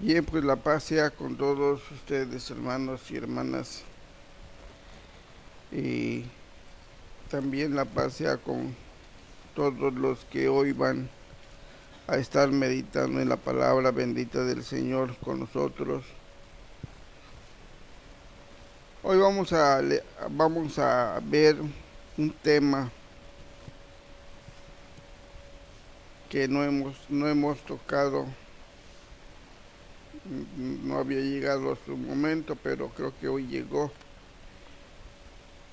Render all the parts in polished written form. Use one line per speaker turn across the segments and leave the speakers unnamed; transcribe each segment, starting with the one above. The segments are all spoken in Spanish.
Bien, pues la paz sea con todos ustedes, hermanos y hermanas, y también la paz sea con todos los que hoy van a estar meditando en la palabra bendita del Señor con nosotros. Hoy vamos a ver un tema que no hemos tocado. No había llegado a su momento, pero creo que hoy llegó.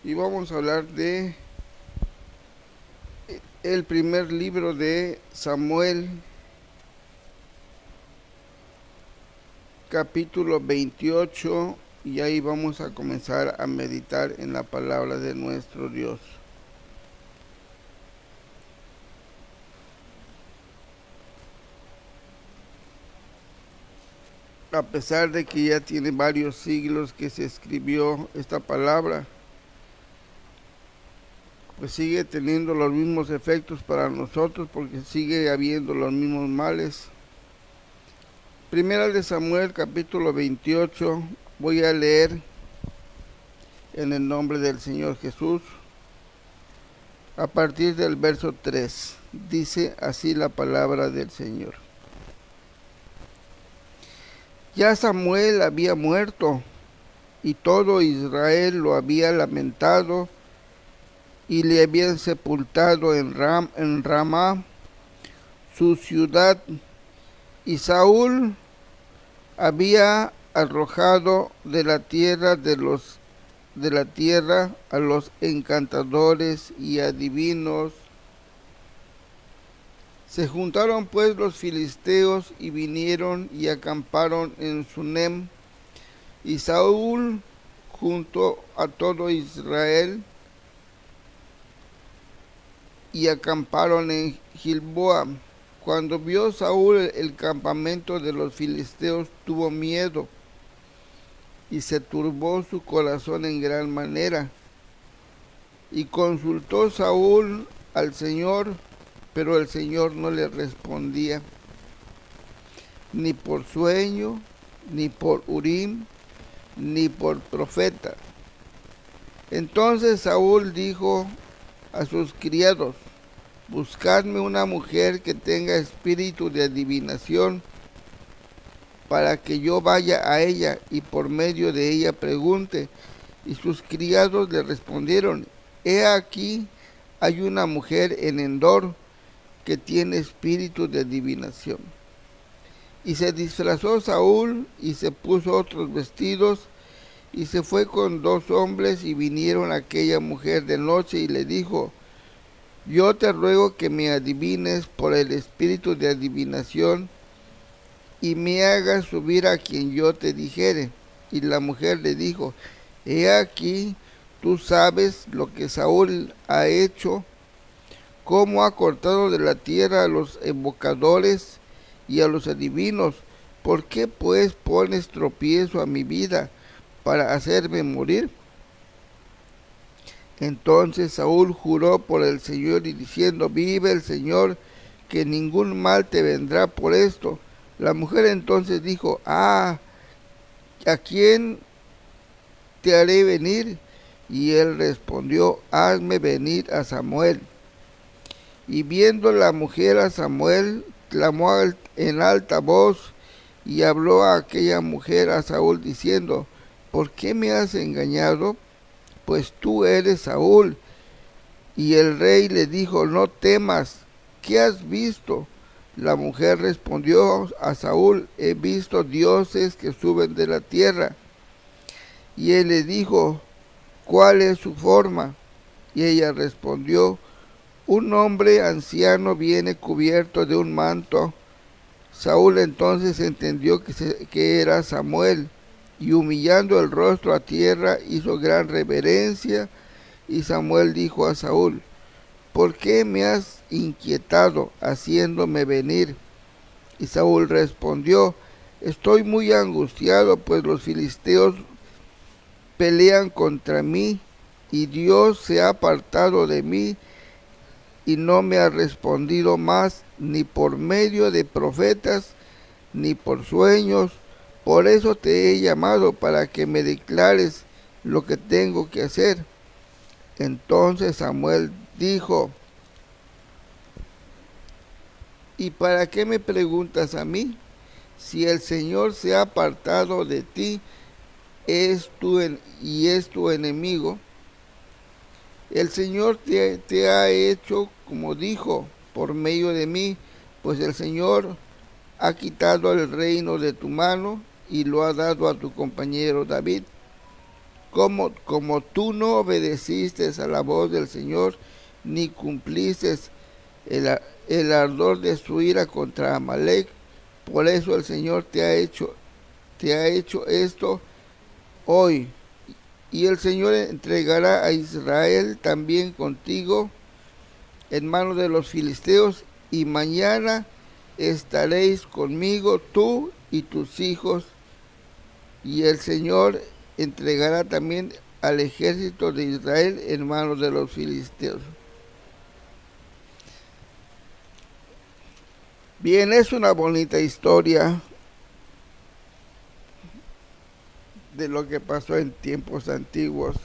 Y vamos a hablar de el primer libro de Samuel, capítulo 28, y ahí vamos a comenzar a meditar en la palabra de nuestro Dios. A pesar de que ya tiene varios siglos que se escribió esta palabra, pues sigue teniendo los mismos efectos para nosotros, porque sigue habiendo los mismos males. Primera de Samuel, capítulo 28, voy a leer en el nombre del Señor Jesús, a partir del verso 3. Dice así la palabra del Señor. Ya Samuel había muerto, y todo Israel lo había lamentado, y le habían sepultado en Ramá, su ciudad, y Saúl había arrojado de la tierra a los encantadores y adivinos. Se juntaron pues los filisteos y vinieron y acamparon en Sunem, y Saúl junto a todo Israel y acamparon en Gilboa. Cuando vio Saúl el campamento de los filisteos, tuvo miedo y se turbó su corazón en gran manera. Y consultó Saúl al Señor, pero el Señor no le respondía, ni por sueño, ni por Urim, ni por profeta. Entonces Saúl dijo a sus criados: buscadme una mujer que tenga espíritu de adivinación, para que yo vaya a ella y por medio de ella pregunte. Y sus criados le respondieron: he aquí, hay una mujer en Endor que tiene espíritu de adivinación. Y se disfrazó Saúl y se puso otros vestidos y se fue con 2 hombres, y vinieron a aquella mujer de noche y le dijo: yo te ruego que me adivines por el espíritu de adivinación y me hagas subir a quien yo te dijere. Y la mujer le dijo: he aquí, tú sabes lo que Saúl ha hecho, cómo ha cortado de la tierra a los evocadores y a los adivinos. ¿Por qué pues pones tropiezo a mi vida para hacerme morir? Entonces Saúl juró por el Señor y diciendo: vive el Señor, que ningún mal te vendrá por esto. La mujer entonces dijo: ¿a quién te haré venir? Y él respondió: hazme venir a Samuel. Y viendo la mujer a Samuel, clamó en alta voz y habló a aquella mujer a Saúl diciendo: ¿por qué me has engañado? Pues tú eres Saúl. Y el rey le dijo: no temas, ¿qué has visto? La mujer respondió a Saúl: he visto dioses que suben de la tierra. Y él le dijo: ¿cuál es su forma? Y ella respondió: un hombre anciano viene cubierto de un manto. Saúl entonces entendió que era Samuel, y humillando el rostro a tierra hizo gran reverencia. Y Samuel dijo a Saúl: ¿por qué me has inquietado haciéndome venir? Y Saúl respondió: estoy muy angustiado, pues los filisteos pelean contra mí, y Dios se ha apartado de mí y no me ha respondido más, ni por medio de profetas, ni por sueños, Por eso te he llamado, para que me declares lo que tengo que hacer. Entonces Samuel dijo: ¿y para qué me preguntas a mí? Si el Señor se ha apartado de ti y es tu enemigo, el Señor te ha hecho como dijo por medio de mí, pues el Señor ha quitado el reino de tu mano y lo ha dado a tu compañero David. Como tú no obedeciste a la voz del Señor, ni cumpliste el ardor de su ira contra Amalek, por eso el Señor te ha hecho esto hoy. Y el Señor entregará a Israel también contigo en manos de los filisteos, y mañana estaréis conmigo tú y tus hijos, y el Señor entregará también al ejército de Israel en manos de los filisteos. Bien, es una bonita historia de lo que pasó en tiempos antiguos.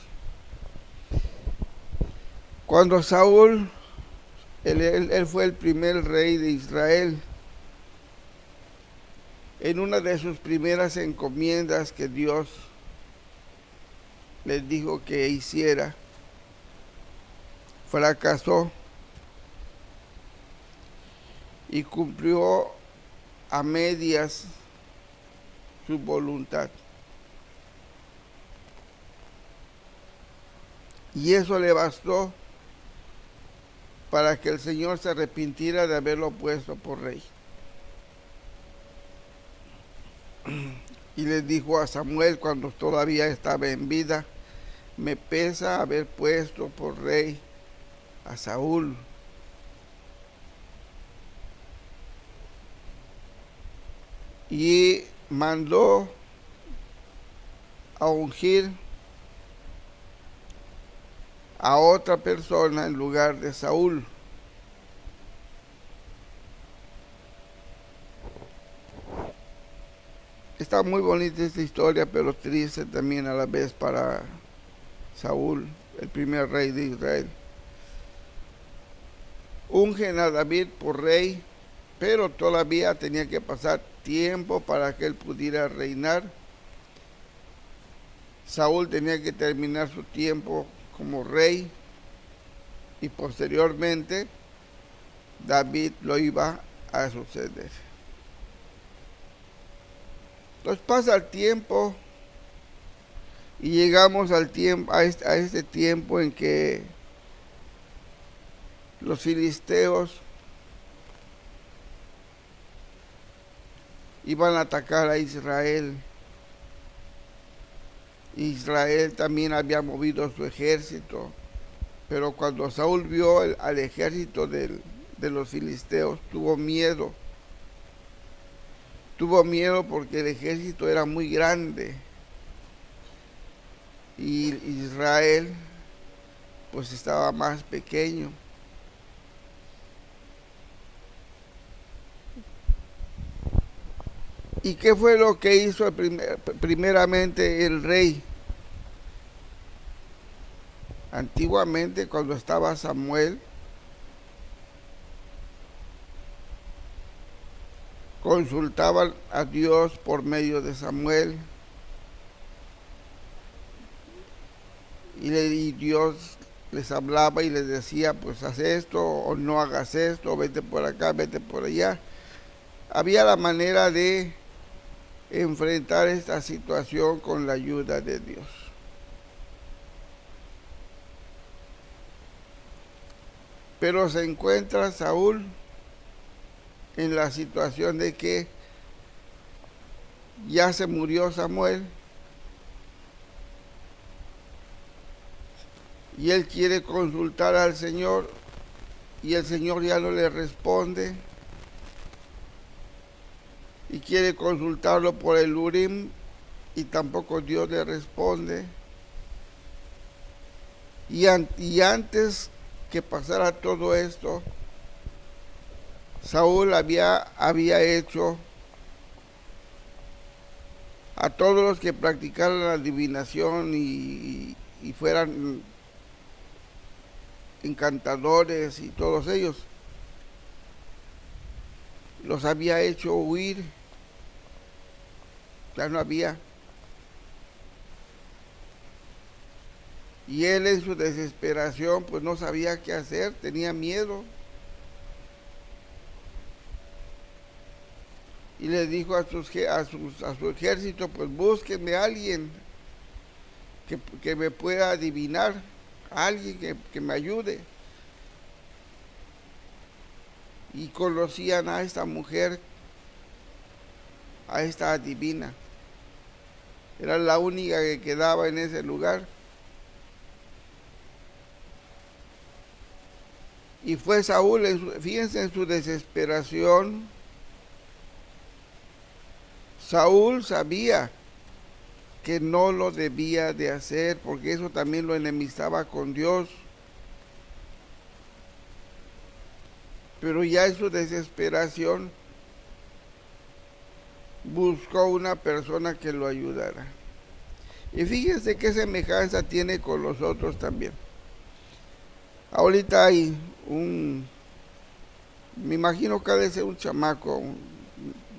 Cuando Saúl, él fue el primer rey de Israel, en una de sus primeras encomiendas que Dios les dijo que hiciera, fracasó y cumplió a medias su voluntad. Y eso le bastó para que el Señor se arrepintiera de haberlo puesto por rey. Y le dijo a Samuel cuando todavía estaba en vida: me pesa haber puesto por rey a Saúl. Y mandó a ungir a otra persona en lugar de Saúl. Está muy bonita esta historia, pero triste también a la vez para Saúl, el primer rey de Israel. Ungen a David por rey, pero todavía tenía que pasar tiempo para que él pudiera reinar. Saúl tenía que terminar su tiempo como rey y posteriormente David lo iba a suceder. Entonces pasa el tiempo y llegamos a este tiempo en que los filisteos iban a atacar a Israel. Israel también había movido su ejército, pero cuando Saúl vio al ejército de los filisteos, tuvo miedo. Tuvo miedo porque el ejército era muy grande y Israel pues estaba más pequeño. ¿Y qué fue lo que hizo primeramente el rey? Antiguamente, cuando estaba Samuel, consultaban a Dios por medio de Samuel y Dios les hablaba y les decía: pues haz esto o no hagas esto, vete por acá, vete por allá. Había la manera de enfrentar esta situación con la ayuda de Dios. Pero se encuentra Saúl en la situación de que ya se murió Samuel y él quiere consultar al Señor y el Señor ya no le responde, y quiere consultarlo por el Urim y tampoco Dios le responde. Y antes que pasara todo esto, Saúl había hecho a todos los que practicaran la adivinación y fueran encantadores y todos ellos, los había hecho huir, ya no había. Y él en su desesperación pues no sabía qué hacer, tenía miedo. Y le dijo a su ejército, pues búsquenme a alguien que me pueda adivinar, a alguien que me ayude. Y conocían a esta mujer, a esta adivina. Era la única que quedaba en ese lugar. Y fue Saúl, fíjense en su desesperación. Saúl sabía que no lo debía de hacer, porque eso también lo enemistaba con Dios. Pero ya en su desesperación buscó una persona que lo ayudara. Y fíjense qué semejanza tiene con los otros también. Ahorita hay me imagino que ha de ser un chamaco,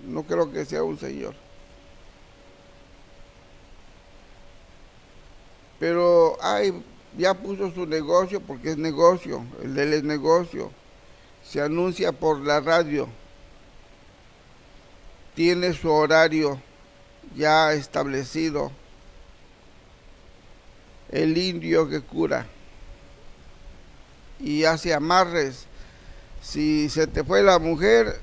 no creo que sea un señor. Pero ya puso su negocio, porque es negocio, el de él es negocio. Se anuncia por la radio. Tiene su horario ya establecido. El indio que cura. Y hace amarres. Si se te fue la mujer,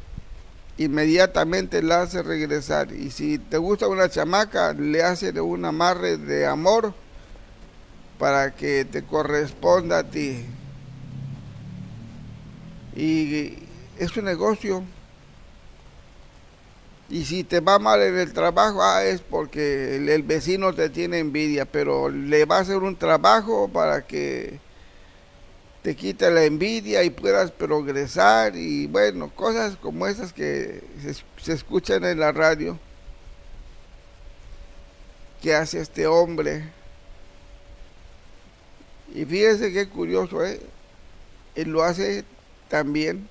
inmediatamente la hace regresar. Y si te gusta una chamaca, le hace un amarre de amor para que te corresponda a ti. Y es un negocio. Y si te va mal en el trabajo, es porque el vecino te tiene envidia, pero le va a hacer un trabajo para que te quite la envidia y puedas progresar. Y bueno, cosas como esas que se escuchan en la radio, que hace este hombre. Y fíjense qué curioso, él lo hace también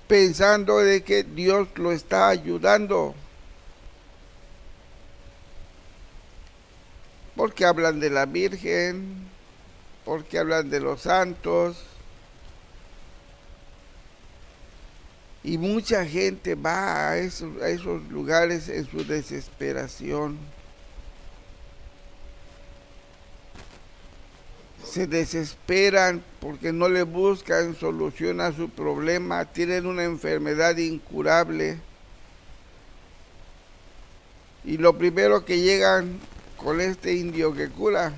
pensando de que Dios lo está ayudando, porque hablan de la Virgen, porque hablan de los santos, y mucha gente va a esos lugares en su desesperación. Se desesperan porque no le buscan solución a su problema, tienen una enfermedad incurable. Y lo primero que llegan con este indio que cura,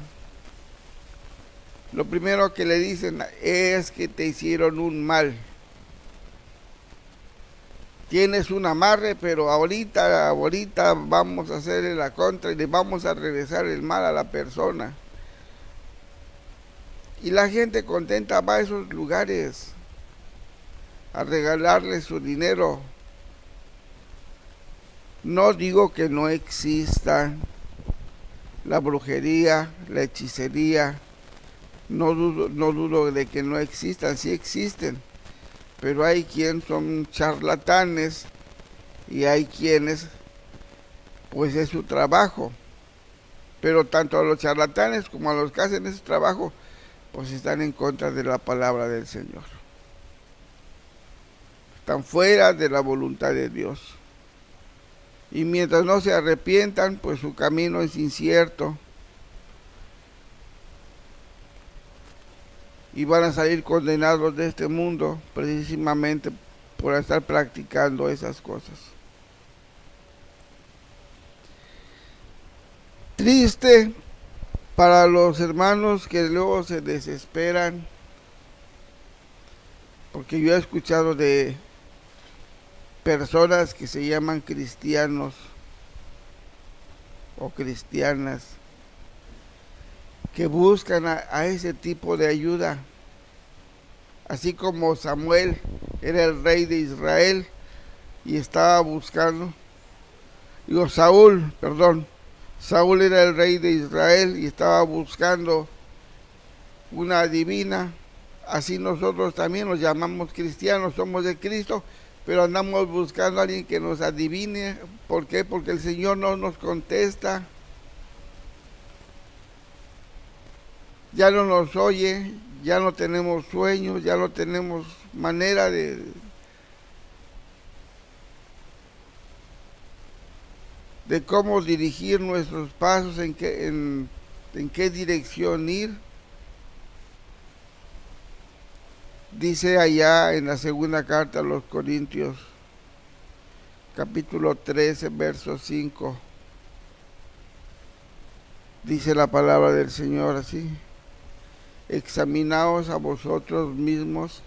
lo primero que le dicen es que te hicieron un mal. Tienes un amarre, pero ahorita vamos a hacerle la contra y le vamos a regresar el mal a la persona. Y la gente contenta va a esos lugares a regalarle su dinero. No digo que no exista la brujería, la hechicería, no dudo de que no existan, sí existen, pero hay quienes son charlatanes y hay quienes, pues es su trabajo. Pero tanto a los charlatanes como a los que hacen ese trabajo, pues están en contra de la palabra del Señor. Están fuera de la voluntad de Dios. Y mientras no se arrepientan, pues su camino es incierto. Y van a salir condenados de este mundo precisamente por estar practicando esas cosas. Triste para los hermanos que luego se desesperan, porque yo he escuchado de personas que se llaman cristianos o cristianas que buscan a ese tipo de ayuda, así como Samuel era el rey de Israel y estaba buscando Digo, Saúl, perdón. Saúl era el rey de Israel y estaba buscando una divina. Así nosotros también nos llamamos cristianos, somos de Cristo, pero andamos buscando a alguien que nos adivine. ¿Por qué? Porque el Señor no nos contesta, ya no nos oye, ya no tenemos sueños, ya no tenemos manera de cómo dirigir nuestros pasos, en qué dirección ir. Dice allá en la segunda carta a los Corintios, capítulo 13, verso 5, dice la palabra del Señor así: examinaos a vosotros mismos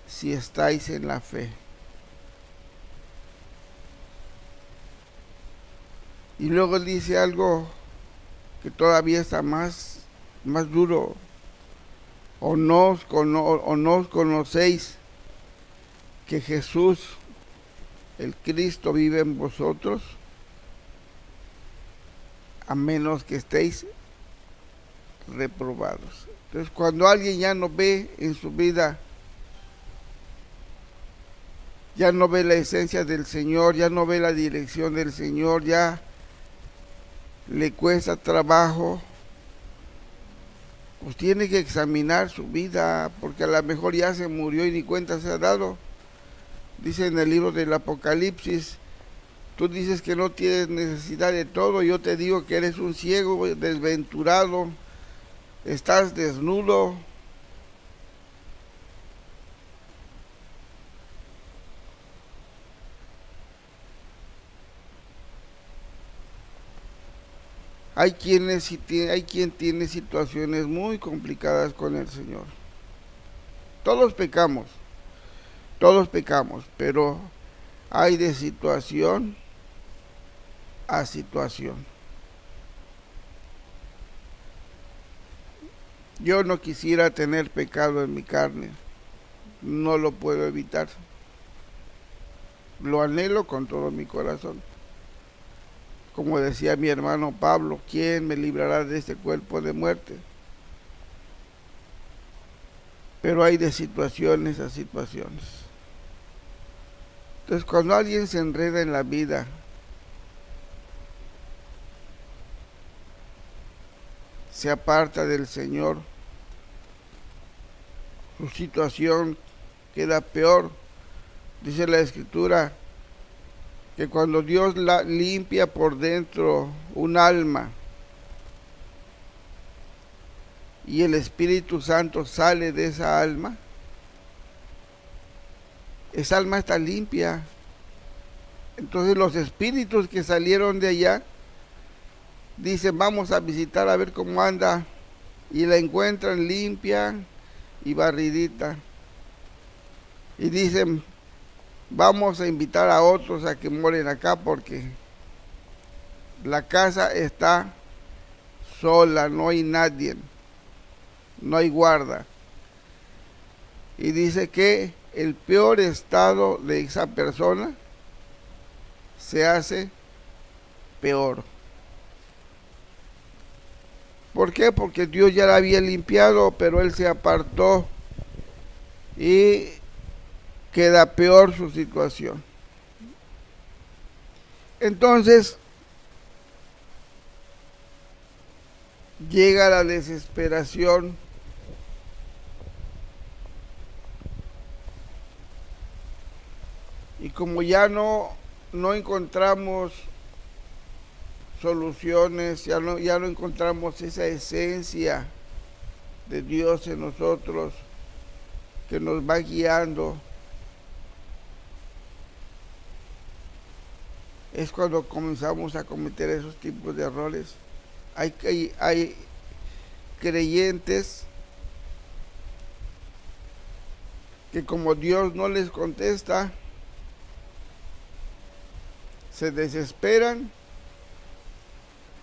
si estáis en la fe. Y luego dice algo que todavía está más duro: o no os conocéis que Jesús, el Cristo, vive en vosotros, a menos que estéis reprobados. Entonces, cuando alguien ya no ve en su vida, ya no ve la esencia del Señor, ya no ve la dirección del Señor, ya le cuesta trabajo, pues tiene que examinar su vida, porque a lo mejor ya se murió y ni cuenta se ha dado. Dice en el libro del Apocalipsis: tú dices que no tienes necesidad de todo, yo te digo que eres un ciego, desventurado, estás desnudo. Hay quien tiene situaciones muy complicadas con el Señor. Todos pecamos, pero hay de situación a situación. Yo no quisiera tener pecado en mi carne, no lo puedo evitar. Lo anhelo con todo mi corazón. Como decía mi hermano Pablo, ¿quién me librará de este cuerpo de muerte? Pero hay de situaciones a situaciones. Entonces, cuando alguien se enreda en la vida, se aparta del Señor, su situación queda peor. Dice la Escritura que cuando Dios la limpia por dentro un alma y el Espíritu Santo sale de esa alma está limpia. Entonces los espíritus que salieron de allá dicen: vamos a visitar a ver cómo anda, y la encuentran limpia y barridita, y dicen: vamos a invitar a otros a que moren acá porque la casa está sola, no hay nadie, no hay guarda. Y dice que el peor estado de esa persona se hace peor. ¿Por qué? Porque Dios ya la había limpiado, pero él se apartó y queda peor su situación. Entonces llega la desesperación, y como ya no encontramos soluciones, ya no encontramos esa esencia de Dios en nosotros que nos va guiando, es cuando comenzamos a cometer esos tipos de errores. Hay creyentes que, como Dios no les contesta, se desesperan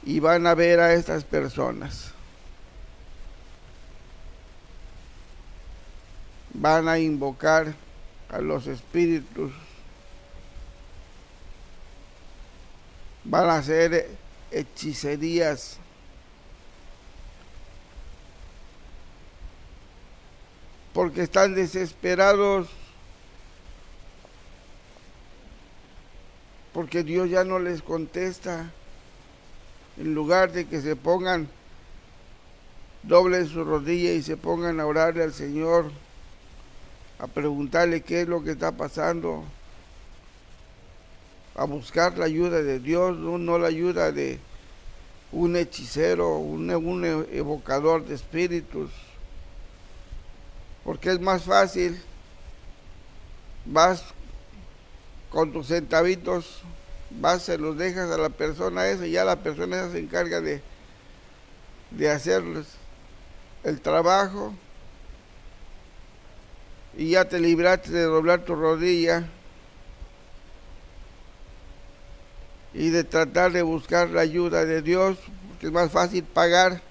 y van a ver a estas personas. Van a invocar a los espíritus van a hacer hechicerías. Porque están desesperados, porque Dios ya no les contesta. En lugar de que se pongan, doblen su rodilla y se pongan a orarle al Señor, a preguntarle qué es lo que está pasando, a buscar la ayuda de Dios, no la ayuda de un hechicero, un evocador de espíritus. Porque es más fácil, vas con tus centavitos, vas, se los dejas a la persona esa y ya la persona esa se encarga de hacerles el trabajo y ya te libraste de doblar tu rodilla y de tratar de buscar la ayuda de Dios, porque es más fácil pagar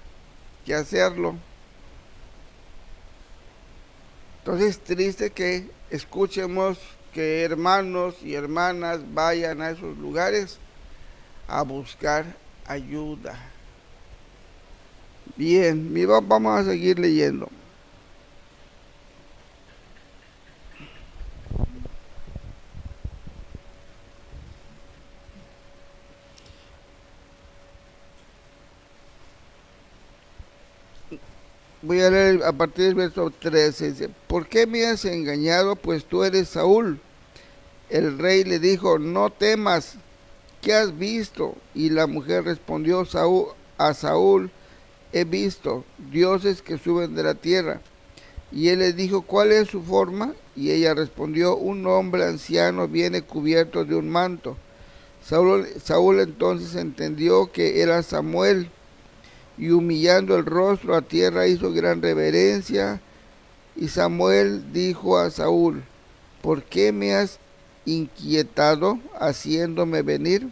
que hacerlo. Entonces es triste que escuchemos que hermanos y hermanas vayan a esos lugares a buscar ayuda. Bien, vamos a seguir leyendo. Voy a leer a partir del verso 13. Dice, ¿por qué me has engañado? Pues tú eres Saúl. El rey le dijo, no temas, ¿qué has visto? Y la mujer respondió a Saúl, he visto dioses que suben de la tierra. Y él le dijo, ¿cuál es su forma? Y ella respondió, un hombre anciano viene cubierto de un manto. Saúl entonces entendió que era Samuel, y humillando el rostro a tierra hizo gran reverencia. Y Samuel dijo a Saúl, ¿por qué me has inquietado haciéndome venir?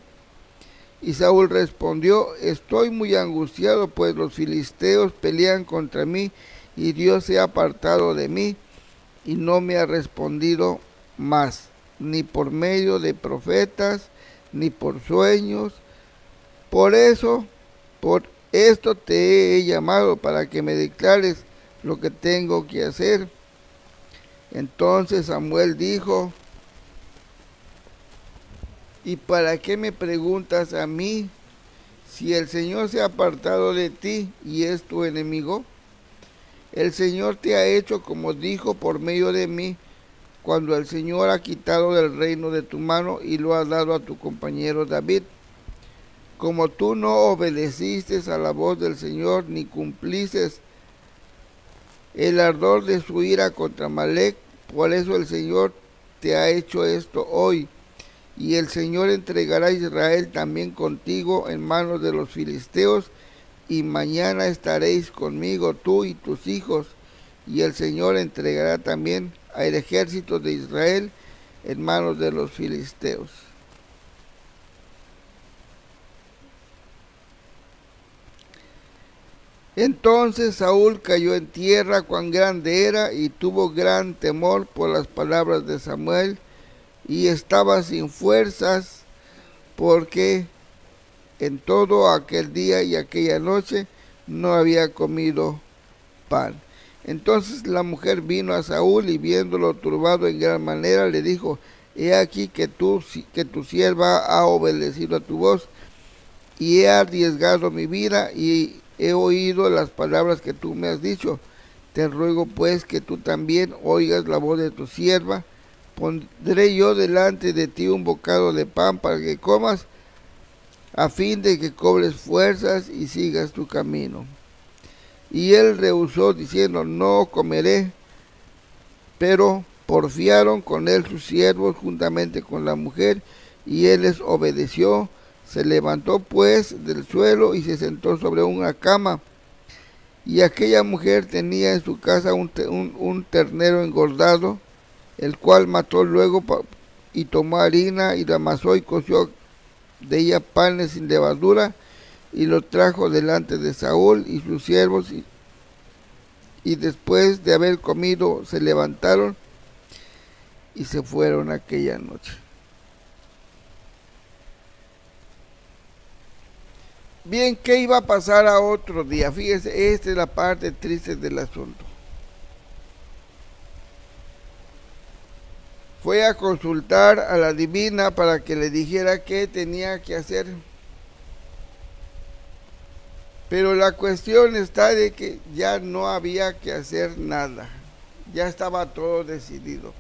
Y Saúl respondió, estoy muy angustiado, pues los filisteos pelean contra mí, y Dios se ha apartado de mí, y no me ha respondido más, ni por medio de profetas, ni por sueños. Por esto te he llamado, para que me declares lo que tengo que hacer. Entonces Samuel dijo, ¿y para qué me preguntas a mí? Si el Señor se ha apartado de ti y es tu enemigo, el Señor te ha hecho como dijo por medio de mí, cuando el Señor ha quitado del reino de tu mano y lo ha dado a tu compañero David. Como tú no obedeciste a la voz del Señor, ni cumpliste el ardor de su ira contra Amalec, por eso el Señor te ha hecho esto hoy. Y el Señor entregará a Israel también contigo en manos de los filisteos, y mañana estaréis conmigo tú y tus hijos, y el Señor entregará también al ejército de Israel en manos de los filisteos. Entonces Saúl cayó en tierra, cuán grande era, y tuvo gran temor por las palabras de Samuel, y estaba sin fuerzas, porque en todo aquel día y aquella noche no había comido pan. Entonces la mujer vino a Saúl, y viéndolo turbado en gran manera, le dijo, he aquí que tu sierva ha obedecido a tu voz, y he arriesgado mi vida, y he oído las palabras que tú me has dicho. Te ruego pues que tú también oigas la voz de tu sierva. Pondré yo delante de ti un bocado de pan para que comas, a fin de que cobres fuerzas y sigas tu camino. Y él rehusó, diciendo, no comeré. Pero porfiaron con él sus siervos juntamente con la mujer, y él les obedeció. Se levantó pues del suelo y se sentó sobre una cama. Y aquella mujer tenía en su casa un ternero engordado, el cual mató luego y tomó harina y la amasó y coció de ella panes sin levadura, y lo trajo delante de Saúl y sus siervos, y después de haber comido se levantaron y se fueron aquella noche. Bien, ¿qué iba a pasar a otro día? Fíjese, esta es la parte triste del asunto. Fue a consultar a la divina para que le dijera qué tenía que hacer. Pero la cuestión está de que ya no había que hacer nada. Ya estaba todo decidido.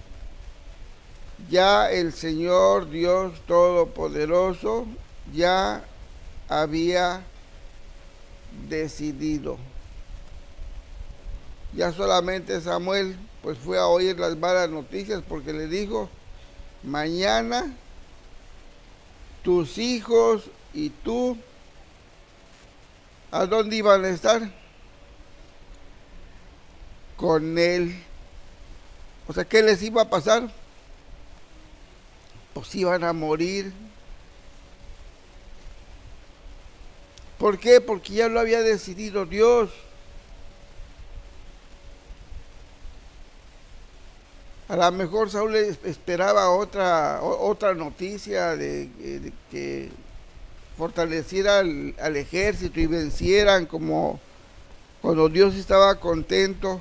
Ya el Señor Dios Todopoderoso ya había decidido. Ya solamente Samuel pues fue a oír las malas noticias porque le dijo, mañana tus hijos y tú, ¿a dónde iban a estar? Con él. O sea, ¿qué les iba a pasar? Pues iban a morir. ¿Por qué? Porque ya lo había decidido Dios. A lo mejor Saúl esperaba otra noticia de que fortaleciera al ejército y vencieran, como cuando Dios estaba contento,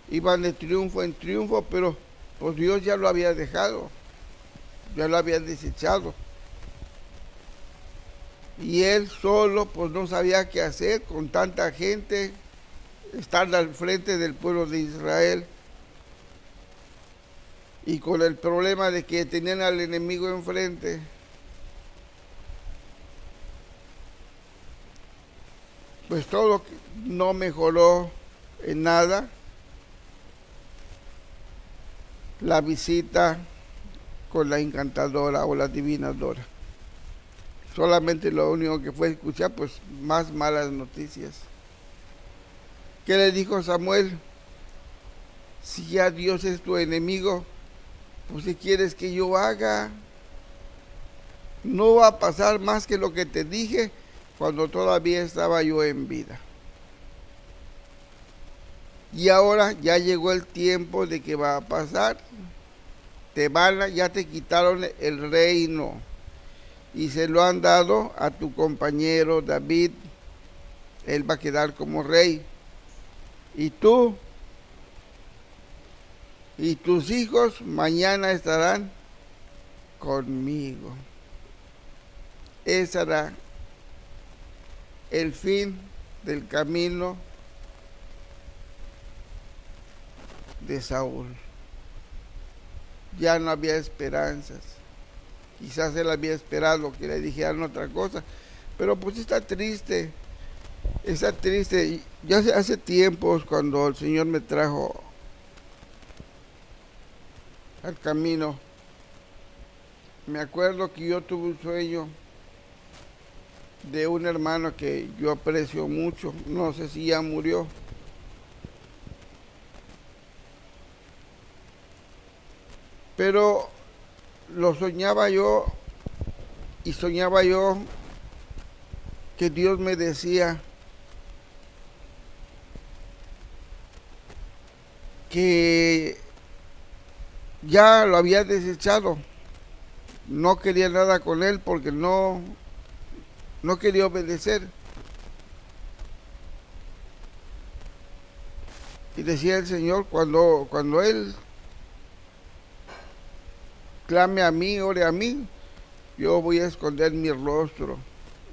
iban de triunfo en triunfo, pero pues Dios ya lo había dejado, ya lo había desechado. Y él solo pues no sabía qué hacer con tanta gente, estar al frente del pueblo de Israel. Y con el problema de que tenían al enemigo enfrente. Pues todo no mejoró en nada. La visita con la encantadora o la adivinadora. Solamente lo único que fue escuchar, pues más malas noticias. ¿Qué le dijo Samuel? Si ya Dios es tu enemigo, pues ¿qué quieres que yo haga? No va a pasar más que lo que te dije cuando todavía estaba yo en vida. Y ahora ya llegó el tiempo de que va a pasar. Ya te quitaron el reino y se lo han dado a tu compañero David. Él va a quedar como rey. Y tú y tus hijos mañana estarán conmigo. Ese será el fin del camino de Saúl. Ya no había esperanzas. Quizás él había esperado que le dijeran otra cosa, pero pues está triste. Ya hace tiempos, cuando el Señor me trajo al camino, me acuerdo que yo tuve un sueño de un hermano que yo aprecio mucho. No sé si ya murió. Pero lo soñaba yo, y soñaba yo que Dios me decía que ya lo había desechado. No quería nada con él porque no quería obedecer. Y decía el Señor, cuando él clame a mí, ore a mí, yo voy a esconder mi rostro.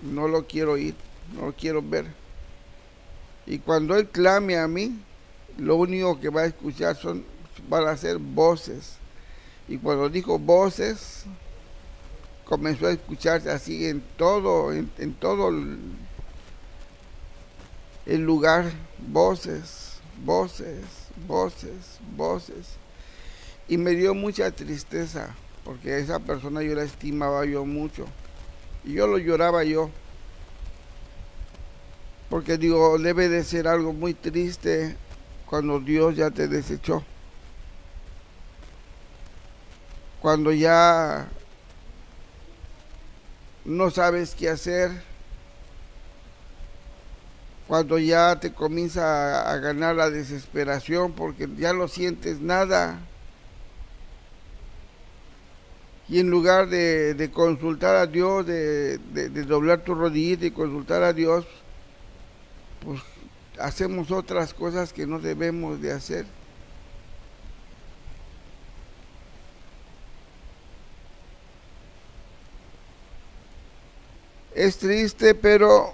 No lo quiero oír, no lo quiero ver. Y cuando él clame a mí, lo único que va a escuchar van a ser voces. Y cuando dijo voces, comenzó a escucharse así en todo el lugar, voces, voces, voces, voces. Y me dio mucha tristeza, porque esa persona yo la estimaba yo mucho. Y yo lo lloraba yo. Porque digo, debe de ser algo muy triste cuando Dios ya te desechó. Cuando ya no sabes qué hacer. Cuando ya te comienza a ganar la desesperación porque ya no sientes nada. Y en lugar de consultar a Dios, de doblar tu rodilla y consultar a Dios, pues hacemos otras cosas que no debemos de hacer. Es triste, pero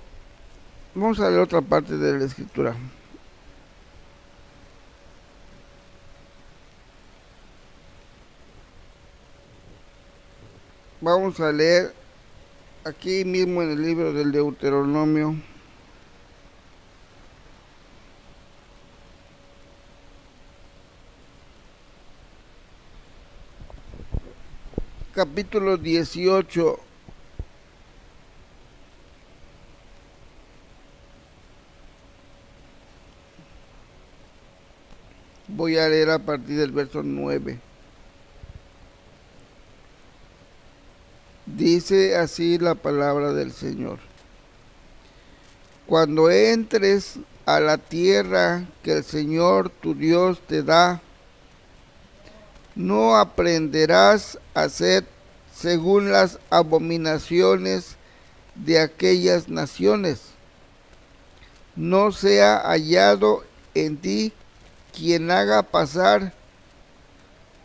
vamos a leer otra parte de la escritura. Vamos a leer aquí mismo en el libro del Deuteronomio. Capítulo 18. Voy a leer a partir del verso 9. Dice así la palabra del Señor. Cuando entres a la tierra que el Señor tu Dios te da, no aprenderás a hacer según las abominaciones de aquellas naciones. No sea hallado en ti quien haga pasar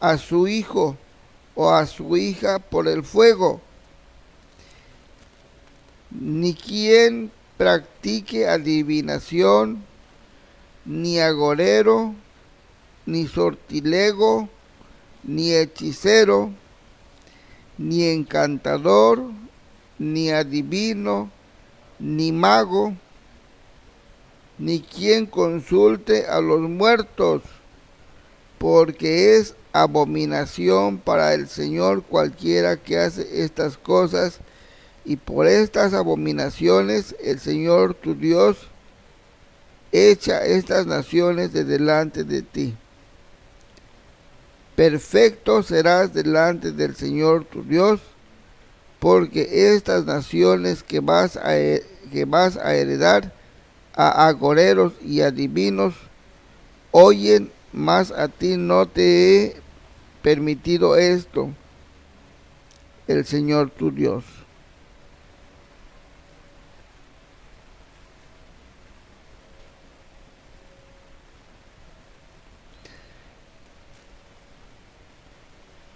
a su hijo o a su hija por el fuego, ni quien practique adivinación, ni agorero, ni sortilego, ni hechicero, ni encantador, ni adivino, ni mago, ni quien consulte a los muertos, porque es abominación para el Señor cualquiera que hace estas cosas, y por estas abominaciones el Señor tu Dios echa estas naciones de delante de ti. Perfecto serás delante del Señor tu Dios, porque estas naciones que vas a heredar a agoreros y adivinos oyen, mas a ti no te he permitido esto, el Señor tu Dios.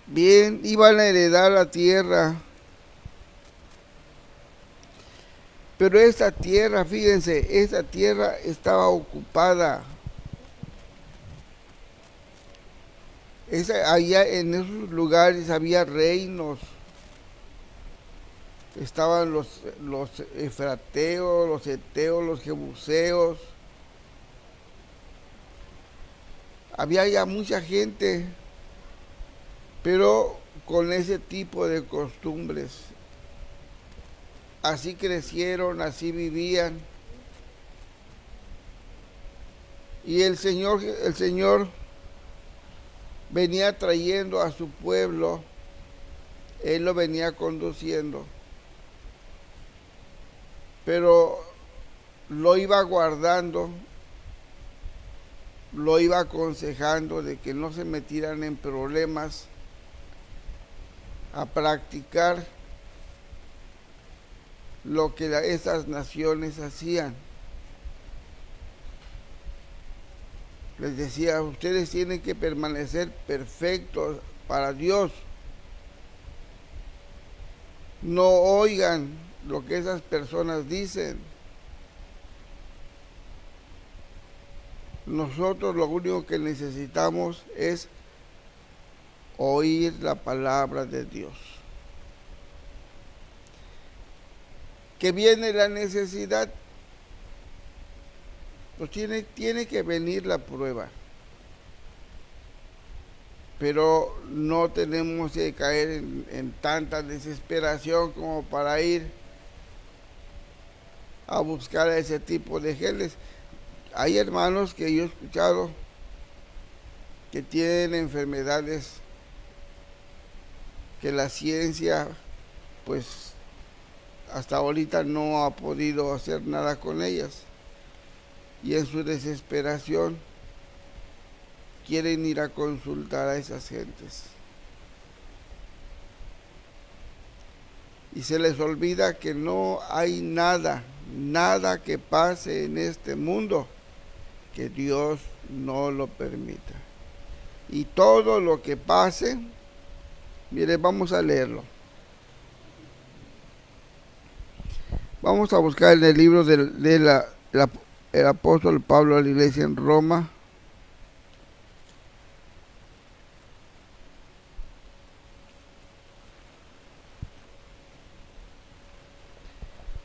Bien, iban a heredar la tierra, pero esta tierra, fíjense, esta tierra estaba ocupada. Allá en esos lugares había reinos. Estaban los efrateos, los heteos, los jebuseos. Había ya mucha gente, pero con ese tipo de costumbres. Así crecieron, así vivían. Y el Señor venía trayendo a su pueblo, Él lo venía conduciendo, pero lo iba guardando, lo iba aconsejando de que no se metieran en problemas, a practicar lo que esas naciones hacían. Les decía, ustedes tienen que permanecer perfectos para Dios. No oigan lo que esas personas dicen. Nosotros lo único que necesitamos es oír la palabra de Dios. Que viene la necesidad, pues tiene que venir la prueba. Pero no tenemos que caer en tanta desesperación como para ir a buscar a ese tipo de geles. Hay hermanos que yo he escuchado que tienen enfermedades que la ciencia pues hasta ahorita no ha podido hacer nada con ellas, y en su desesperación quieren ir a consultar a esas gentes. Y se les olvida que no hay nada que pase en este mundo que Dios no lo permita. Y todo lo que pase, mire, vamos a leerlo. Vamos a buscar en el libro el apóstol Pablo a la iglesia en Roma.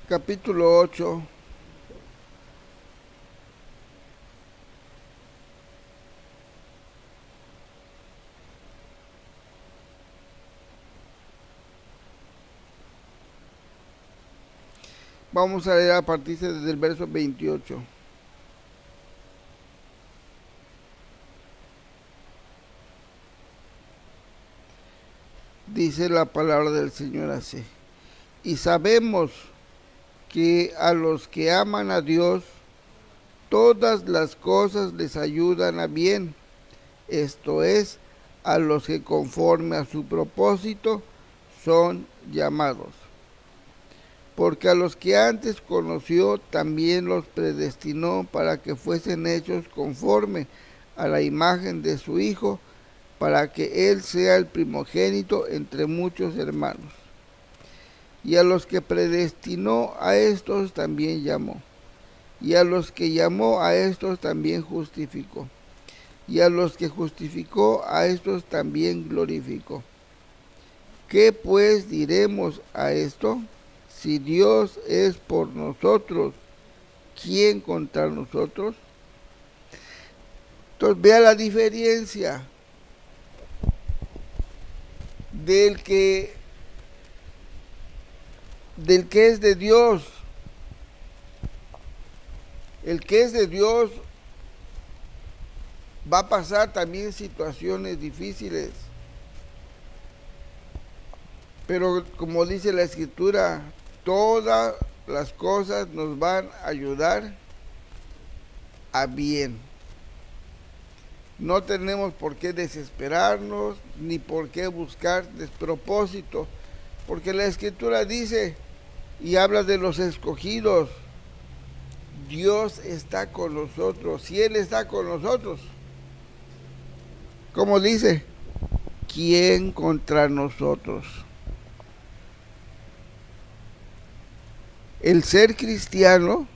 Capítulo 8. Vamos a leer a partir del verso 28. Dice la palabra del Señor así. Y sabemos que a los que aman a Dios, todas las cosas les ayudan a bien. Esto es, a los que conforme a su propósito son llamados. Porque a los que antes conoció, también los predestinó para que fuesen hechos conforme a la imagen de su Hijo, para que Él sea el primogénito entre muchos hermanos. Y a los que predestinó, a estos también llamó. Y a los que llamó, a estos también justificó. Y a los que justificó, a estos también glorificó. ¿Qué pues diremos a esto? Si Dios es por nosotros, ¿quién contra nosotros? Entonces vea la diferencia del que es de Dios. El que es de Dios va a pasar también situaciones difíciles. Pero como dice la Escritura, todas las cosas nos van a ayudar a bien. No tenemos por qué desesperarnos, ni por qué buscar despropósito, porque la Escritura dice y habla de los escogidos. Dios está con nosotros. Si Él está con nosotros, ¿cómo dice? ¿Quién contra nosotros? El ser cristiano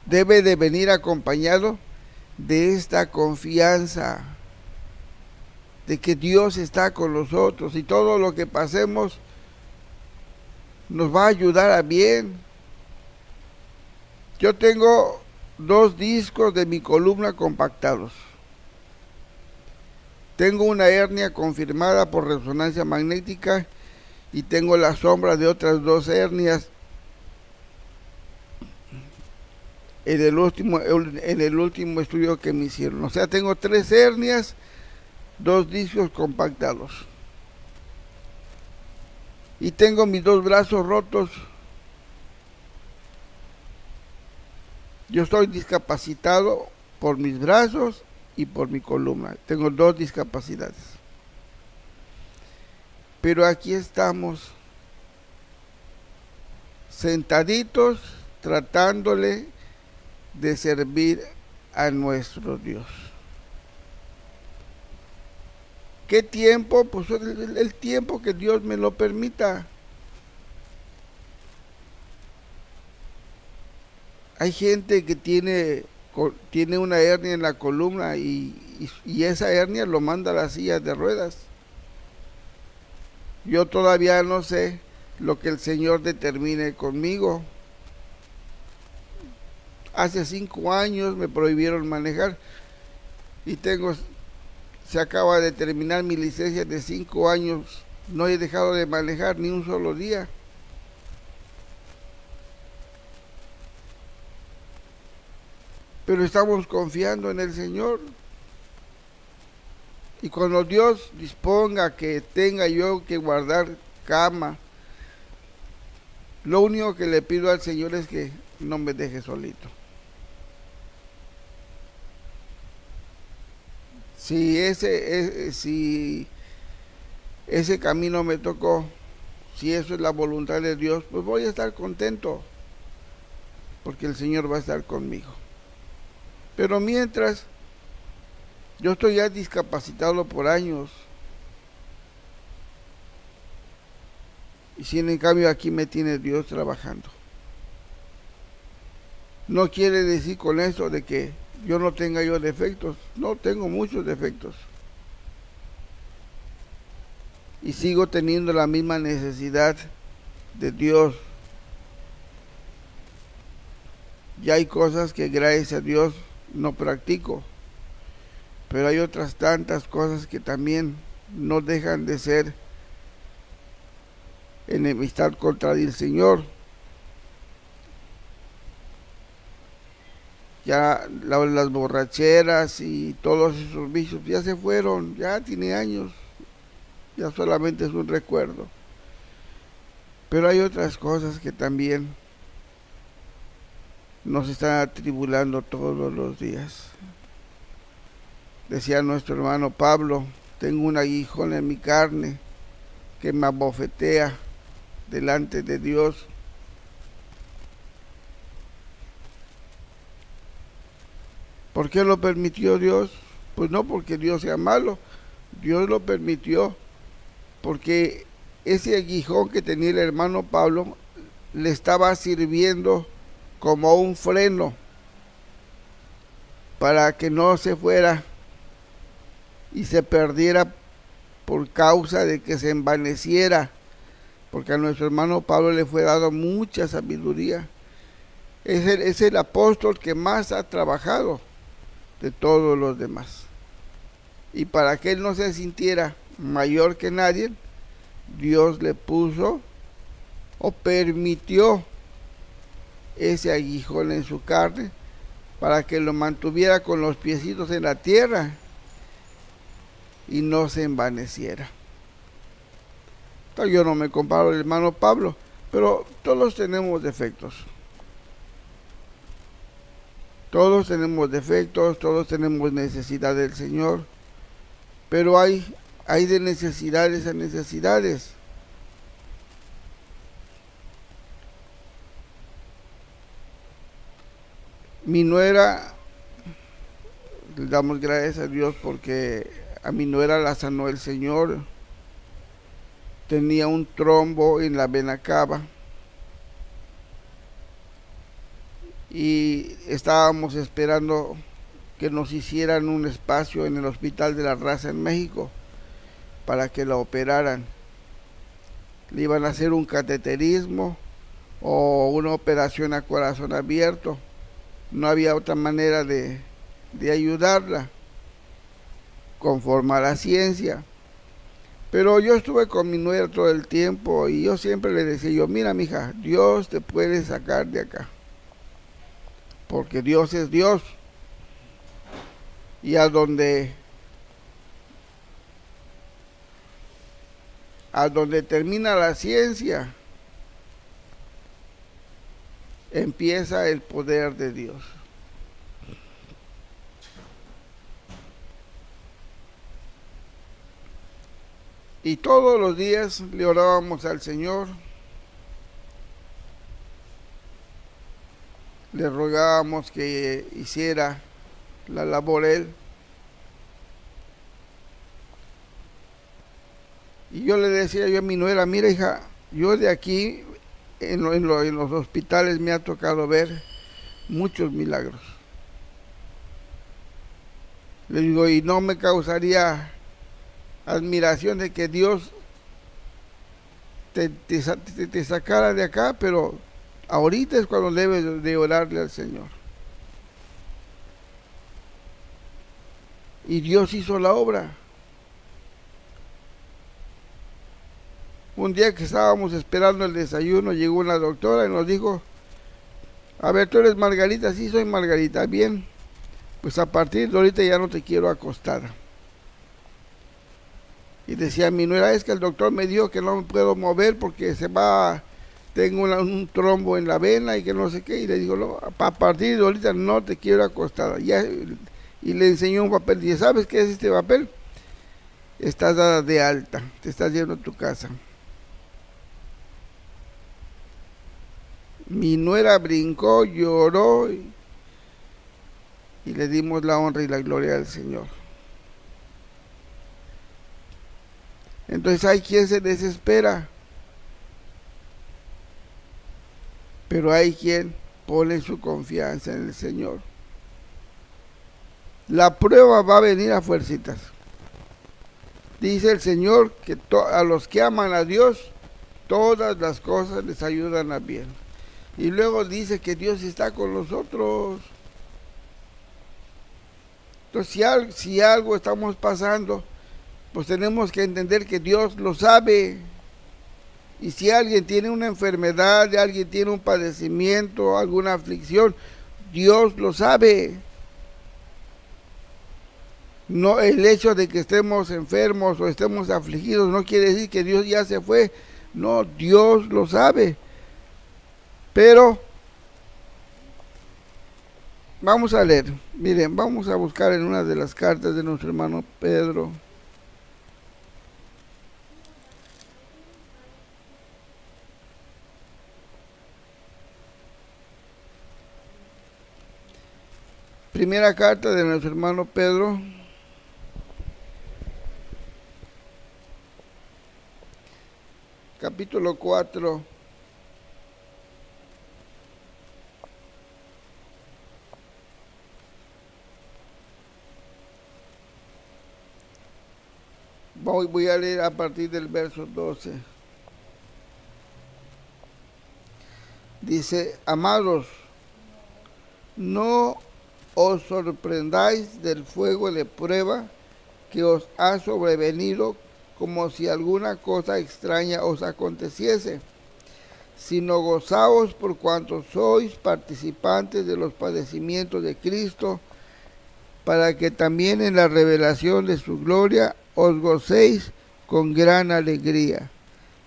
debe de venir acompañado de esta confianza de que Dios está con nosotros y todo lo que pasemos nos va a ayudar a bien. Yo tengo 2 discos de mi columna compactados. Tengo una hernia confirmada por resonancia magnética y tengo la sombra de otras 2 hernias en el último estudio que me hicieron. O sea, tengo 3 hernias, 2 discos compactados. Y tengo mis 2 brazos rotos. Yo estoy discapacitado por mis brazos y por mi columna. Tengo 2 discapacidades. Pero aquí estamos, sentaditos, tratándole de servir a nuestro Dios. ¿Qué tiempo? Pues el tiempo que Dios me lo permita. Hay gente que tiene una hernia en la columna y esa hernia lo manda a las sillas de ruedas. Yo todavía no sé lo que el Señor determine conmigo. Hace 5 años me prohibieron manejar y se acaba de terminar mi licencia de 5 años. No he dejado de manejar ni un solo día. Pero estamos confiando en el Señor. Y cuando Dios disponga que tenga yo que guardar cama, lo único que le pido al Señor es que no me deje solito. Si ese camino me tocó, si eso es la voluntad de Dios, pues voy a estar contento, porque el Señor va a estar conmigo. Pero mientras, yo estoy ya discapacitado por años, y sin en cambio aquí me tiene Dios trabajando. No quiere decir con eso de que yo no tenga yo defectos, no, tengo muchos defectos. Y sigo teniendo la misma necesidad de Dios. Y hay cosas que gracias a Dios no practico, pero hay otras tantas cosas que también no dejan de ser enemistad contra el Señor. Ya las borracheras y todos esos vicios ya se fueron, ya tiene años, ya solamente es un recuerdo. Pero hay otras cosas que también nos están atribulando todos los días. Decía nuestro hermano Pablo, tengo un aguijón en mi carne que me abofetea delante de Dios. ¿Por qué lo permitió Dios? Pues no porque Dios sea malo, Dios lo permitió porque ese aguijón que tenía el hermano Pablo le estaba sirviendo como un freno para que no se fuera y se perdiera por causa de que se envaneciera, porque a nuestro hermano Pablo le fue dado mucha sabiduría. Es el apóstol que más ha trabajado de todos los demás. Y para que él no se sintiera mayor que nadie, Dios le puso o permitió ese aguijón en su carne para que lo mantuviera con los piecitos en la tierra y no se envaneciera. Yo no me comparo al hermano Pablo, pero todos tenemos defectos. Todos tenemos defectos, todos tenemos necesidad del Señor, pero hay de necesidades a necesidades. Mi nuera, le damos gracias a Dios porque a mi nuera la sanó el Señor. Tenía un trombo en la vena cava y estábamos esperando que nos hicieran un espacio en el Hospital de la Raza en México para que la operaran. Le iban a hacer un cateterismo o una operación a corazón abierto. No había otra manera de ayudarla conforme a la ciencia. Pero yo estuve con mi nuera todo el tiempo y yo siempre le decía mira mija, Dios te puede sacar de acá, porque Dios es Dios. Y a donde termina la ciencia, empieza el poder de Dios. Y todos los días le orábamos al Señor, le rogábamos que hiciera la labor Él. Y yo le decía a mi nuera, mira hija, yo de aquí en los hospitales me ha tocado ver muchos milagros. Le digo, y no me causaría admiración de que Dios te sacara de acá, pero ahorita es cuando debes de orarle al Señor. Y Dios hizo la obra. Un día que estábamos esperando el desayuno, llegó una doctora y nos dijo, a ver, ¿tú eres Margarita? Sí, soy Margarita. Bien, pues a partir de ahorita ya no te quiero acostar. Y decía mi nuera, es que el doctor me dijo que no me puedo mover porque tengo un trombo en la vena y que no sé qué. Y le digo, no, a partir de ahorita no te quiero acostar. Y le enseñó un papel. Dice, ¿sabes qué es este papel? Estás dada de alta, te estás yendo a tu casa. Mi nuera brincó, lloró y le dimos la honra y la gloria al Señor. Entonces hay quien se desespera, pero hay quien pone su confianza en el Señor. La prueba va a venir a fuercitas. Dice el Señor que a los que aman a Dios, todas las cosas les ayudan a bien. Y luego dice que Dios está con nosotros. Entonces, si algo estamos pasando, pues tenemos que entender que Dios lo sabe. Y si alguien tiene una enfermedad, alguien tiene un padecimiento, alguna aflicción, Dios lo sabe. No, el hecho de que estemos enfermos o estemos afligidos no quiere decir que Dios ya se fue. No, Dios lo sabe. Pero vamos a leer. Miren, vamos a buscar en una de las cartas de nuestro hermano Pedro. Primera carta de nuestro hermano Pedro. Capítulo 4. Voy a leer a partir del verso 12. Dice: amados, no os sorprendáis del fuego de prueba que os ha sobrevenido como si alguna cosa extraña os aconteciese, sino gozaos por cuanto sois participantes de los padecimientos de Cristo, para que también en la revelación de su gloria os gocéis con gran alegría.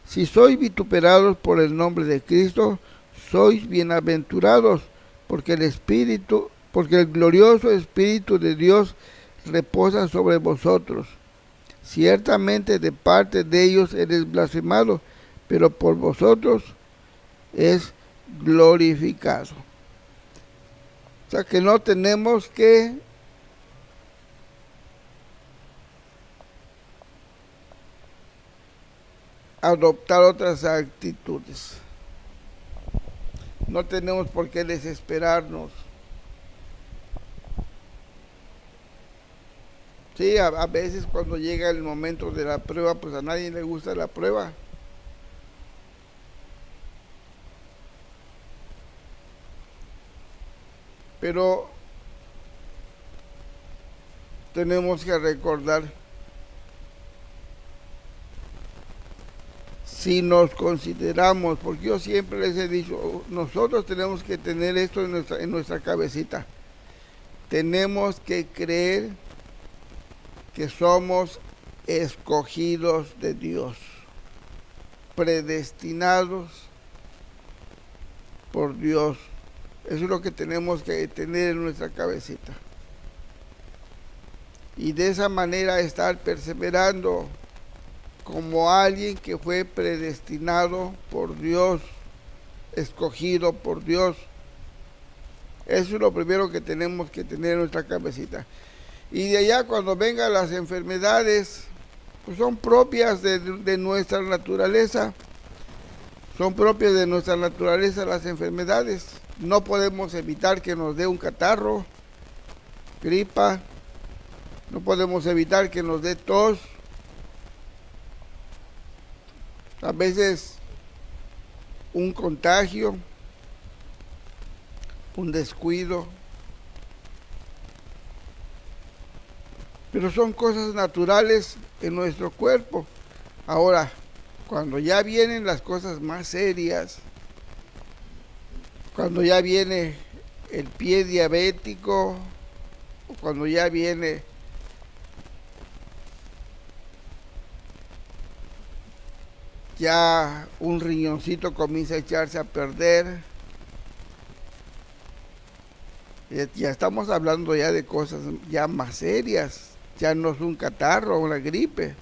Si sois vituperados por el nombre de Cristo, sois bienaventurados, porque el glorioso Espíritu de Dios reposa sobre vosotros. Ciertamente de parte de ellos eres blasfemado, pero por vosotros es glorificado. O sea que no tenemos que adoptar otras actitudes. No tenemos por qué desesperarnos. Sí, a veces cuando llega el momento de la prueba, pues a nadie le gusta la prueba. Pero tenemos que recordar, si nos consideramos, porque yo siempre les he dicho, nosotros tenemos que tener esto en nuestra cabecita. Tenemos que creer que somos escogidos de Dios, predestinados por Dios. Eso es lo que tenemos que tener en nuestra cabecita. Y de esa manera estar perseverando como alguien que fue predestinado por Dios, escogido por Dios. Eso es lo primero que tenemos que tener en nuestra cabecita. Y de allá cuando vengan las enfermedades, pues son propias de nuestra naturaleza. Son propias de nuestra naturaleza las enfermedades. No podemos evitar que nos dé un catarro, gripa. No podemos evitar que nos dé tos. A veces un contagio, un descuido. Pero son cosas naturales en nuestro cuerpo. Ahora, cuando ya vienen las cosas más serias, cuando ya viene el pie diabético, o cuando ya viene ya un riñoncito comienza a echarse a perder, ya estamos hablando ya de cosas ya más serias. Ya no es un catarro, una gripe,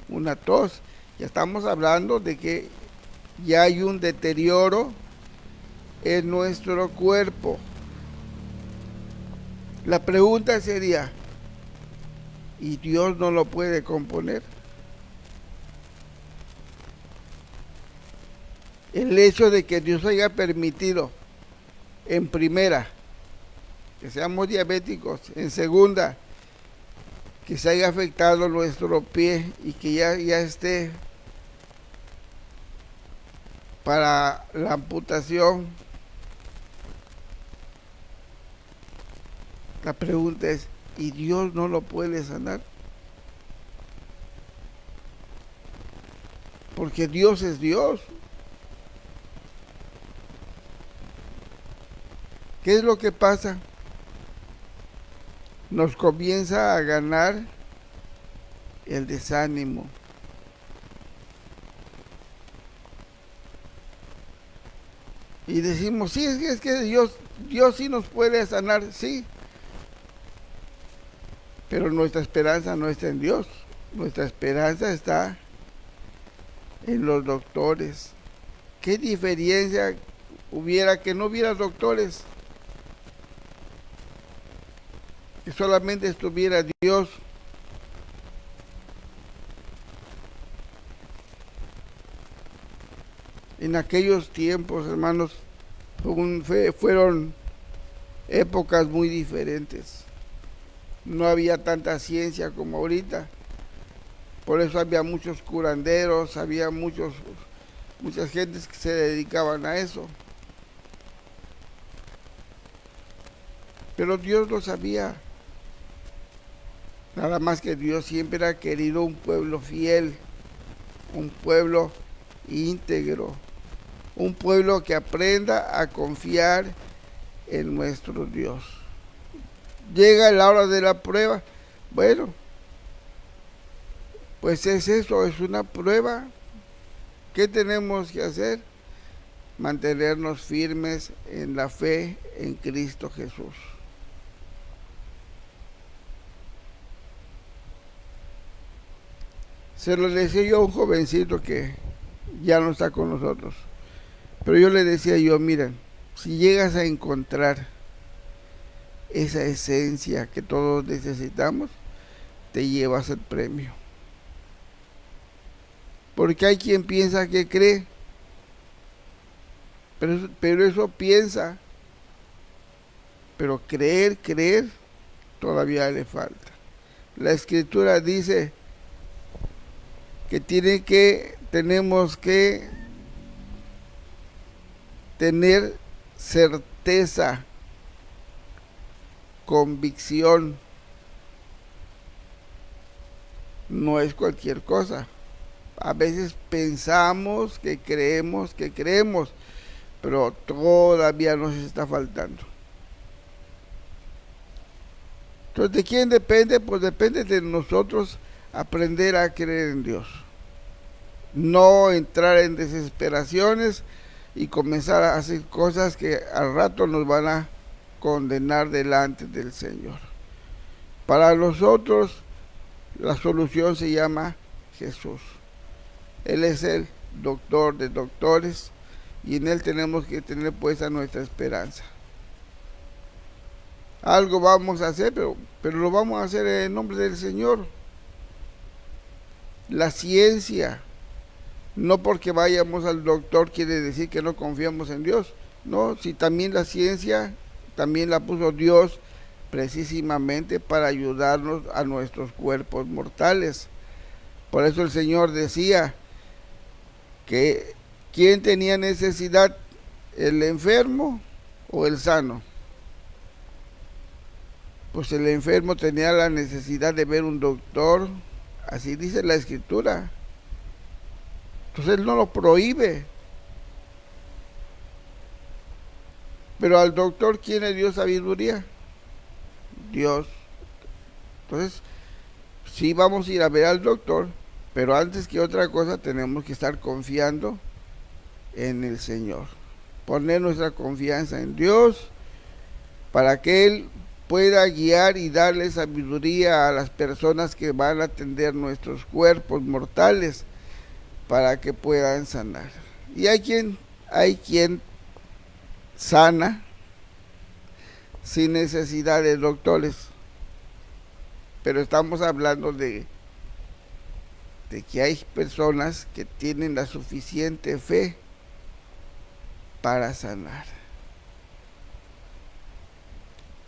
una tos. Ya estamos hablando de que ya hay un deterioro en nuestro cuerpo. La pregunta sería, ¿y Dios no lo puede componer? El hecho de que Dios haya permitido, en primera, que seamos diabéticos, en segunda, que se haya afectado nuestro pie y que ya esté para la amputación. La pregunta es, ¿y Dios no lo puede sanar? Porque Dios es Dios. ¿Qué es lo que pasa? Nos comienza a ganar el desánimo. Y decimos, sí, es que Dios sí nos puede sanar, sí. Pero nuestra esperanza no está en Dios. Nuestra esperanza está en los doctores. ¿Qué diferencia hubiera que no hubiera doctores? Que solamente estuviera Dios. En aquellos tiempos, hermanos, fueron épocas muy diferentes. No había tanta ciencia como ahorita. Por eso había muchos curanderos, había muchas gentes que se dedicaban a eso. Pero Dios lo sabía. Nada más que Dios siempre ha querido un pueblo fiel, un pueblo íntegro, un pueblo que aprenda a confiar en nuestro Dios. Llega la hora de la prueba. Bueno, pues es eso, es una prueba. ¿Qué tenemos que hacer? Mantenernos firmes en la fe en Cristo Jesús. Se lo decía yo a un jovencito que ya no está con nosotros. Pero yo le decía yo, miren, si llegas a encontrar esa esencia que todos necesitamos, te llevas el premio. Porque hay quien piensa que cree, pero eso piensa. Pero creer, todavía le falta. La Escritura dice que tenemos que tener certeza, convicción. No es cualquier cosa. A veces pensamos que creemos, pero todavía nos está faltando. Entonces, ¿de quién depende? Pues depende de nosotros aprender a creer en Dios. No entrar en desesperaciones y comenzar a hacer cosas que al rato nos van a condenar delante del Señor. Para nosotros, la solución se llama Jesús. Él es el doctor de doctores y en Él tenemos que tener puesta nuestra esperanza. Algo vamos a hacer, pero lo vamos a hacer en nombre del Señor. La ciencia, no porque vayamos al doctor quiere decir que no confiamos en Dios. No, si también la ciencia, también la puso Dios precisamente para ayudarnos a nuestros cuerpos mortales. Por eso el Señor decía que ¿quién tenía necesidad? ¿El enfermo o el sano? Pues el enfermo tenía la necesidad de ver un doctor, así dice la Escritura. Entonces Él no lo prohíbe. Pero al doctor, ¿quién le dio sabiduría? Dios. Entonces, sí vamos a ir a ver al doctor, pero antes que otra cosa tenemos que estar confiando en el Señor. Poner nuestra confianza en Dios para que Él pueda guiar y darle sabiduría a las personas que van a atender nuestros cuerpos mortales para que puedan sanar. Y hay quien sana, sin necesidad de doctores. Pero estamos hablando de que hay personas que tienen la suficiente fe para sanar.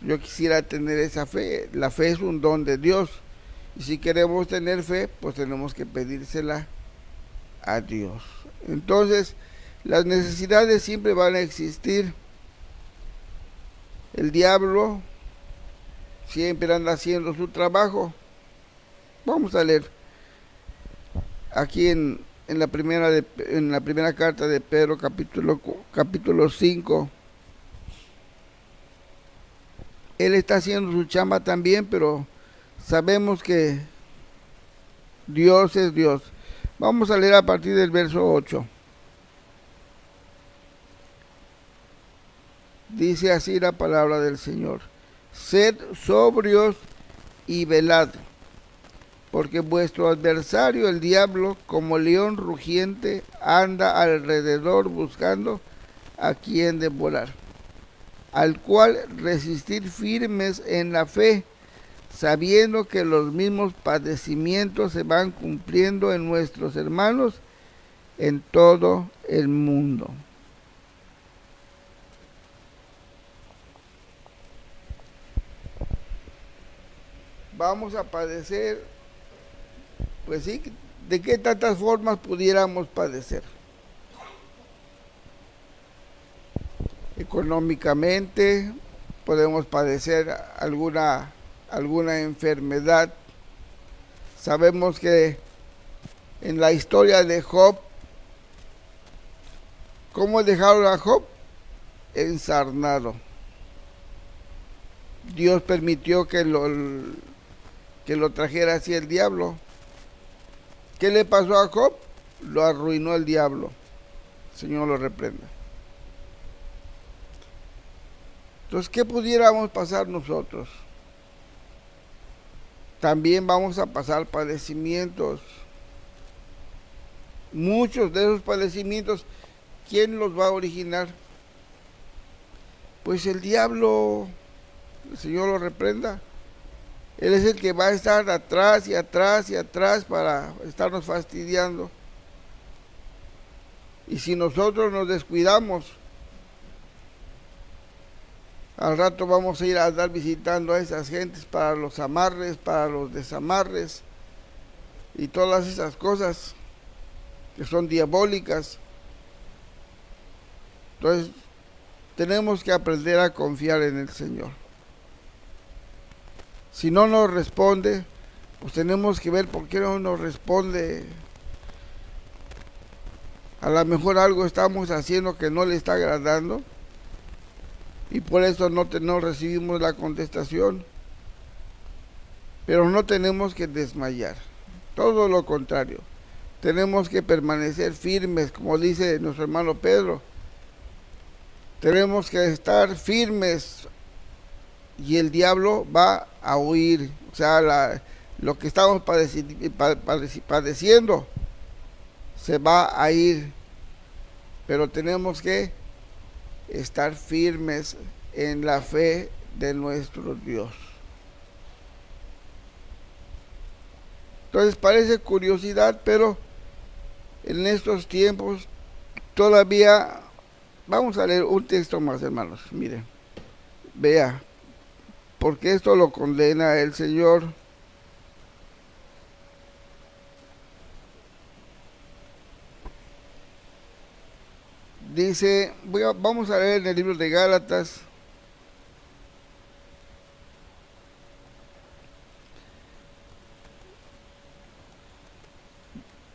Yo quisiera tener esa fe. La fe es un don de Dios. Y si queremos tener fe, pues tenemos que pedírsela a Dios. Entonces, las necesidades siempre van a existir. El diablo siempre anda haciendo su trabajo. Vamos a leer aquí en la primera carta de Pedro, capítulo 5. Él está haciendo su chamba también, pero sabemos que Dios es Dios. Vamos a leer a partir del verso 8. Dice así la palabra del Señor: sed sobrios y velad, porque vuestro adversario el diablo, como león rugiente, anda alrededor buscando a quien devorar, al cual resistir firmes en la fe, sabiendo que los mismos padecimientos se van cumpliendo en nuestros hermanos en todo el mundo. Vamos a padecer, pues sí, ¿de qué tantas formas pudiéramos padecer? Económicamente, podemos padecer alguna enfermedad. Sabemos que en la historia de Job, ¿cómo dejaron a Job? Ensarnado. Dios permitió que lo trajera así el diablo. ¿Qué le pasó a Job? Lo arruinó el diablo. El Señor lo reprenda. Entonces, ¿qué pudiéramos pasar nosotros? También vamos a pasar padecimientos. Muchos de esos padecimientos, ¿quién los va a originar? Pues el diablo. El Señor lo reprenda. Él es el que va a estar atrás y atrás y atrás para estarnos fastidiando. Y si nosotros nos descuidamos, al rato vamos a ir a andar visitando a esas gentes para los amarres, para los desamarres y todas esas cosas que son diabólicas. Entonces, tenemos que aprender a confiar en el Señor. Si no nos responde, pues tenemos que ver por qué no nos responde. A lo mejor algo estamos haciendo que no le está agradando y por eso no recibimos la contestación. Pero no tenemos que desmayar, todo lo contrario. Tenemos que permanecer firmes, como dice nuestro hermano Pedro. Tenemos que estar firmes y el diablo va a huir. O sea, lo que estamos padeciendo se va a ir. Pero tenemos que estar firmes en la fe de nuestro Dios. Entonces parece curiosidad, pero en estos tiempos todavía... Vamos a leer un texto más, hermanos. Miren, vea, porque esto lo condena el Señor. Dice, vamos a leer en el libro de Gálatas,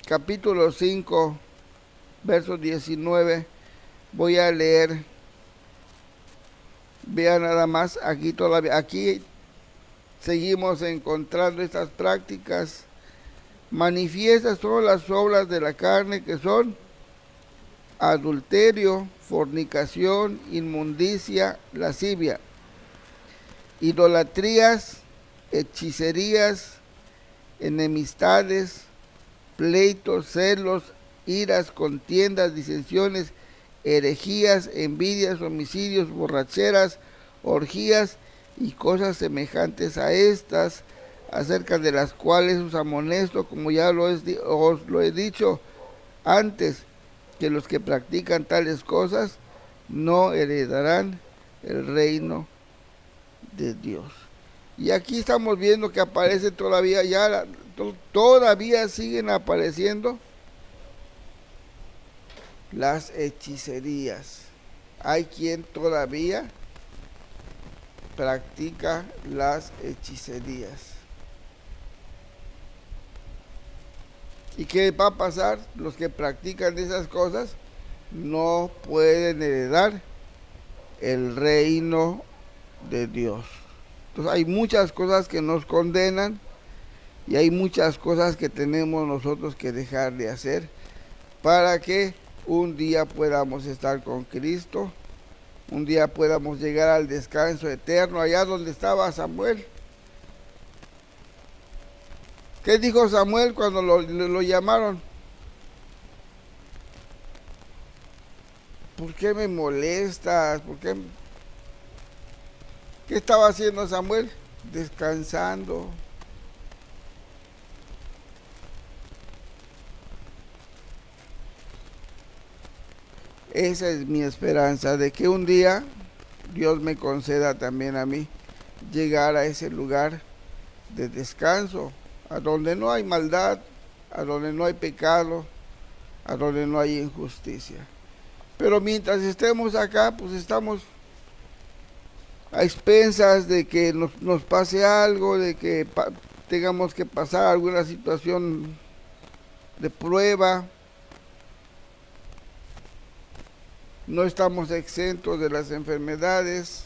capítulo 5, verso 19. Voy a leer. Vean nada más, aquí seguimos encontrando estas prácticas. Manifiestas son las obras de la carne, que son adulterio, fornicación, inmundicia, lascivia, idolatrías, hechicerías, enemistades, pleitos, celos, iras, contiendas, disensiones, herejías, envidias, homicidios, borracheras, orgías y cosas semejantes a estas, acerca de las cuales os amonesto, como ya os lo he dicho antes, que los que practican tales cosas no heredarán el reino de Dios. Y aquí estamos viendo que aparece todavía, todavía siguen apareciendo las hechicerías. Hay quien todavía practica las hechicerías. ¿Y qué va a pasar? Los que practican esas cosas no pueden heredar el reino de Dios. Entonces hay muchas cosas que nos condenan y hay muchas cosas que tenemos nosotros que dejar de hacer para que un día podamos estar con Cristo, un día podamos llegar al descanso eterno, allá donde estaba Samuel. ¿Qué dijo Samuel cuando lo llamaron? ¿Por qué me molestas? ¿Qué estaba haciendo Samuel? Descansando. Esa es mi esperanza, de que un día Dios me conceda también a mí llegar a ese lugar de descanso, a donde no hay maldad, a donde no hay pecado, a donde no hay injusticia. Pero mientras estemos acá, pues estamos a expensas de que nos pase algo, de que tengamos que pasar alguna situación de prueba. No estamos exentos de las enfermedades,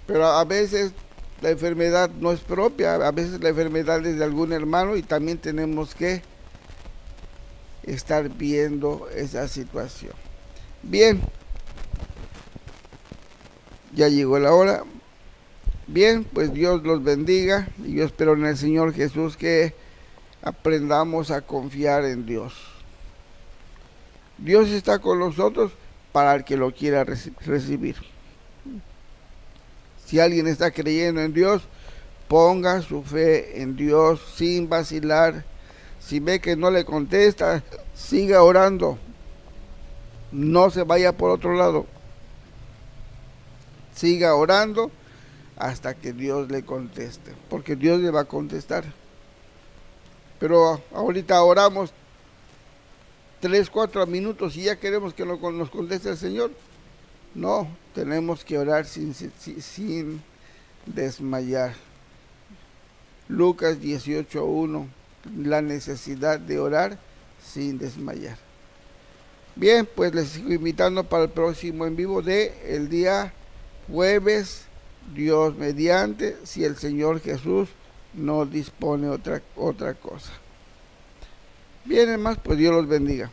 pero a veces la enfermedad no es propia, a veces la enfermedad es de algún hermano y también tenemos que estar viendo esa situación. Bien, ya llegó la hora. Bien, pues Dios los bendiga y yo espero en el Señor Jesús que aprendamos a confiar en Dios. Dios está con nosotros para el que lo quiera recibir. Si alguien está creyendo en Dios, ponga su fe en Dios sin vacilar. Si ve que no le contesta, siga orando. No se vaya por otro lado. Siga orando hasta que Dios le conteste, porque Dios le va a contestar. Pero ahorita oramos 3-4 minutos y ya queremos que nos conteste el Señor. No, tenemos que orar sin desmayar. Lucas 18:1, la necesidad de orar sin desmayar. Bien, pues les sigo invitando para el próximo en vivo de el día jueves, Dios mediante, si el Señor Jesús no dispone otra cosa. Bien, hermanos, pues Dios los bendiga.